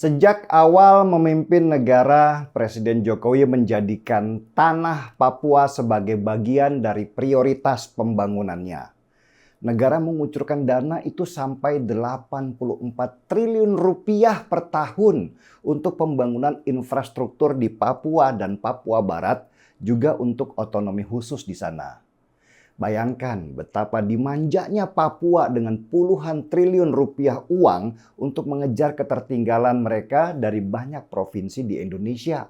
Sejak awal memimpin negara, Presiden Jokowi menjadikan tanah Papua sebagai bagian dari prioritas pembangunannya. Negara mengucurkan dana itu sampai 84 triliun rupiah per tahun untuk pembangunan infrastruktur di Papua dan Papua Barat, juga untuk otonomi khusus di sana. Bayangkan betapa dimanjanya Papua dengan puluhan triliun rupiah uang untuk mengejar ketertinggalan mereka dari banyak provinsi di Indonesia.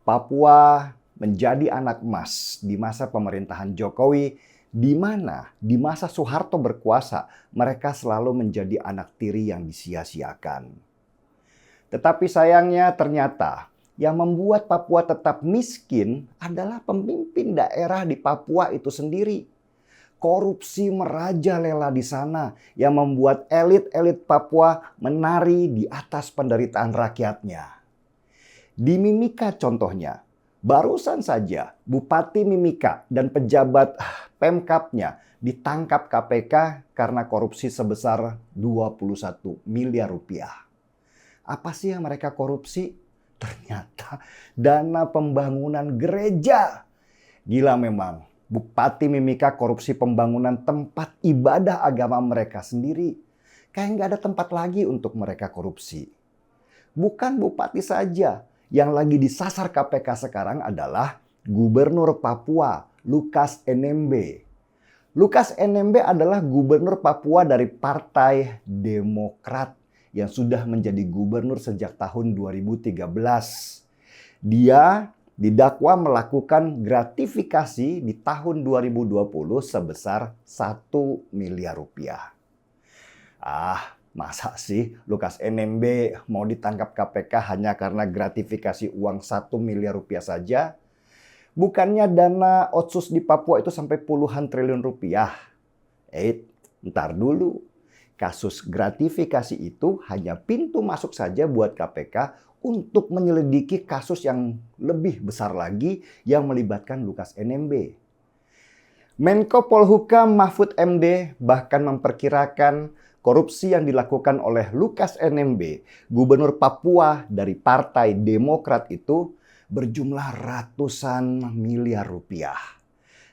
Papua menjadi anak emas di masa pemerintahan Jokowi, di mana di masa Soeharto berkuasa mereka selalu menjadi anak tiri yang disia-siakan. Tetapi sayangnya ternyata yang membuat Papua tetap miskin adalah pemimpin daerah di Papua itu sendiri. Korupsi merajalela di sana yang membuat elit-elit Papua menari di atas penderitaan rakyatnya. Di Mimika contohnya, barusan saja Bupati Mimika dan pejabat Pemkapnya ditangkap KPK karena korupsi sebesar 21 miliar rupiah. Apa sih yang mereka korupsi? Ternyata dana pembangunan gereja. Gila memang, Bupati Mimika korupsi pembangunan tempat ibadah agama mereka sendiri. Kayak nggak ada tempat lagi untuk mereka korupsi. Bukan Bupati saja, yang lagi disasar KPK sekarang adalah Gubernur Papua, Lukas NMB. Lukas NMB adalah Gubernur Papua dari Partai Demokrat yang sudah menjadi gubernur sejak tahun 2013. Dia didakwa melakukan gratifikasi di tahun 2020 sebesar 1 miliar rupiah. Masa sih Lukas NMB mau ditangkap KPK hanya karena gratifikasi uang 1 miliar rupiah saja? Bukannya dana otsus di Papua itu sampai puluhan triliun rupiah? Ntar dulu. Kasus gratifikasi itu hanya pintu masuk saja buat KPK untuk menyelidiki kasus yang lebih besar lagi yang melibatkan Lukas NMB. Menko Polhukam Mahfud MD bahkan memperkirakan korupsi yang dilakukan oleh Lukas NMB, Gubernur Papua dari Partai Demokrat itu berjumlah ratusan miliar rupiah.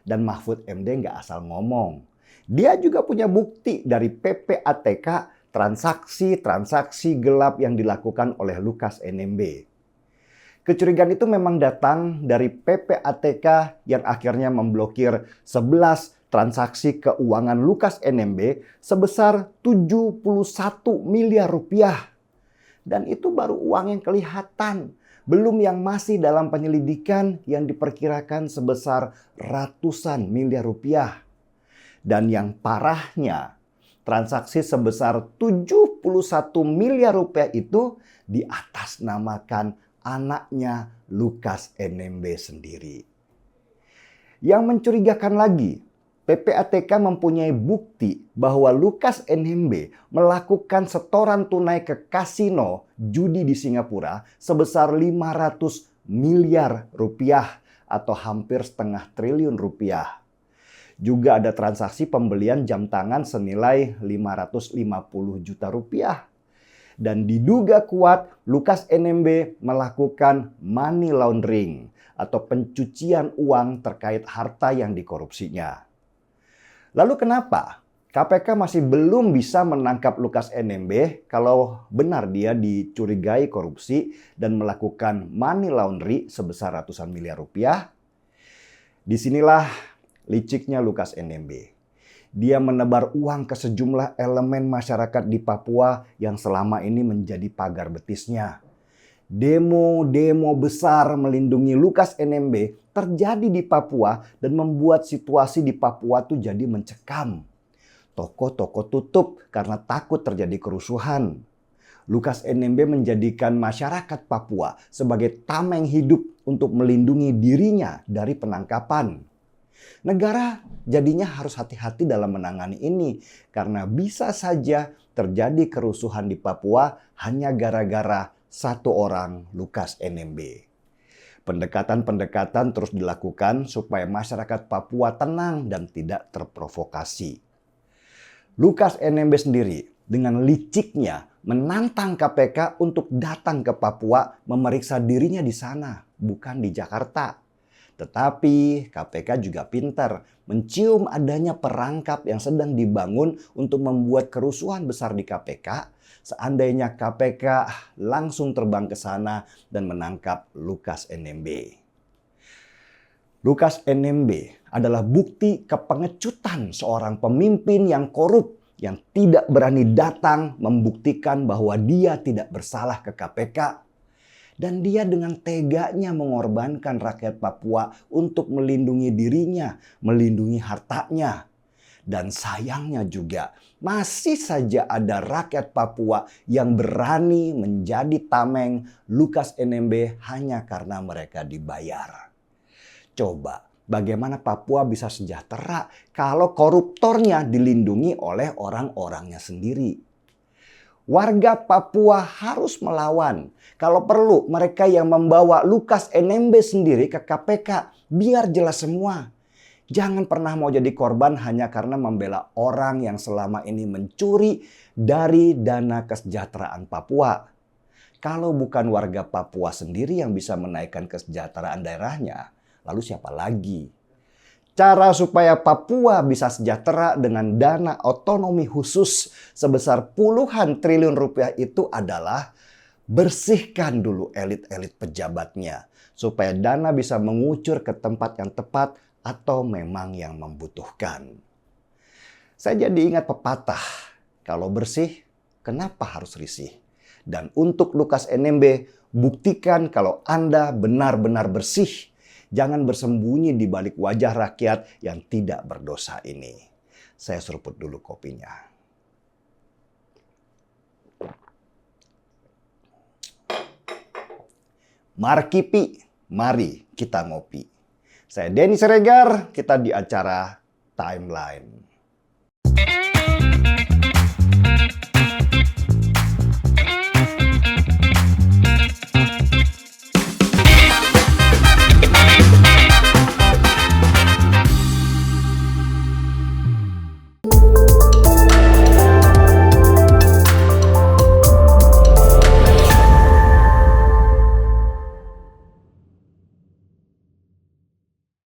Dan Mahfud MD nggak asal ngomong. Dia juga punya bukti dari PPATK transaksi gelap yang dilakukan oleh Lukas NMB. Kecurigaan itu memang datang dari PPATK yang akhirnya memblokir 11 transaksi keuangan Lukas NMB sebesar 71 miliar rupiah. Dan itu baru uang yang kelihatan, belum yang masih dalam penyelidikan yang diperkirakan sebesar ratusan miliar rupiah. Dan yang parahnya, transaksi sebesar 71 miliar rupiah itu diatasnamakan anaknya Lukas NMB sendiri. Yang mencurigakan lagi, PPATK mempunyai bukti bahwa Lukas NMB melakukan setoran tunai ke kasino judi di Singapura sebesar 500 miliar rupiah atau hampir setengah triliun rupiah. Juga ada transaksi pembelian jam tangan senilai 550 juta rupiah. Dan diduga kuat Lukas NMB melakukan money laundering atau pencucian uang terkait harta yang dikorupsinya. Lalu kenapa KPK masih belum bisa menangkap Lukas NMB kalau benar dia dicurigai korupsi dan melakukan money laundry sebesar ratusan miliar rupiah? Disinilah liciknya Lukas NMB. Dia menebar uang ke sejumlah elemen masyarakat di Papua yang selama ini menjadi pagar betisnya. Demo besar melindungi Lukas NMB terjadi di Papua dan membuat situasi di Papua tuh jadi mencekam. Toko-toko tutup karena takut terjadi kerusuhan. Lukas NMB menjadikan masyarakat Papua sebagai tameng hidup untuk melindungi dirinya dari penangkapan. Negara jadinya harus hati-hati dalam menangani ini karena bisa saja terjadi kerusuhan di Papua hanya gara-gara satu orang Lukas NMB. Pendekatan-pendekatan terus dilakukan supaya masyarakat Papua tenang dan tidak terprovokasi. Lukas NMB sendiri dengan liciknya menantang KPK untuk datang ke Papua memeriksa dirinya di sana, bukan di Jakarta. Tetapi KPK juga pintar mencium adanya perangkap yang sedang dibangun untuk membuat kerusuhan besar di KPK. Seandainya KPK langsung terbang ke sana dan menangkap Lukas NMB. Lukas NMB adalah bukti kepengecutan seorang pemimpin yang korup yang tidak berani datang membuktikan bahwa dia tidak bersalah ke KPK. Dan dia dengan teganya mengorbankan rakyat Papua untuk melindungi dirinya, melindungi hartanya. Dan sayangnya juga masih saja ada rakyat Papua yang berani menjadi tameng Lukas NMB hanya karena mereka dibayar. Coba bagaimana Papua bisa sejahtera kalau koruptornya dilindungi oleh orang-orangnya sendiri. Warga Papua harus melawan. Kalau perlu mereka yang membawa Lukas NMB sendiri ke KPK biar jelas semua. Jangan pernah mau jadi korban hanya karena membela orang yang selama ini mencuri dari dana kesejahteraan Papua. Kalau bukan warga Papua sendiri yang bisa menaikkan kesejahteraan daerahnya, lalu siapa lagi? Cara supaya Papua bisa sejahtera dengan dana otonomi khusus sebesar puluhan triliun rupiah itu adalah bersihkan dulu elit-elit pejabatnya. Supaya dana bisa mengucur ke tempat yang tepat atau memang yang membutuhkan. Saya jadi ingat pepatah, kalau bersih kenapa harus risih? Dan untuk Lukas NMB, buktikan kalau Anda benar-benar bersih. Jangan bersembunyi di balik wajah rakyat yang tidak berdosa ini. Saya seruput dulu kopinya. Markipi, mari kita ngopi. Saya Denny Siregar, kita di acara Timeline.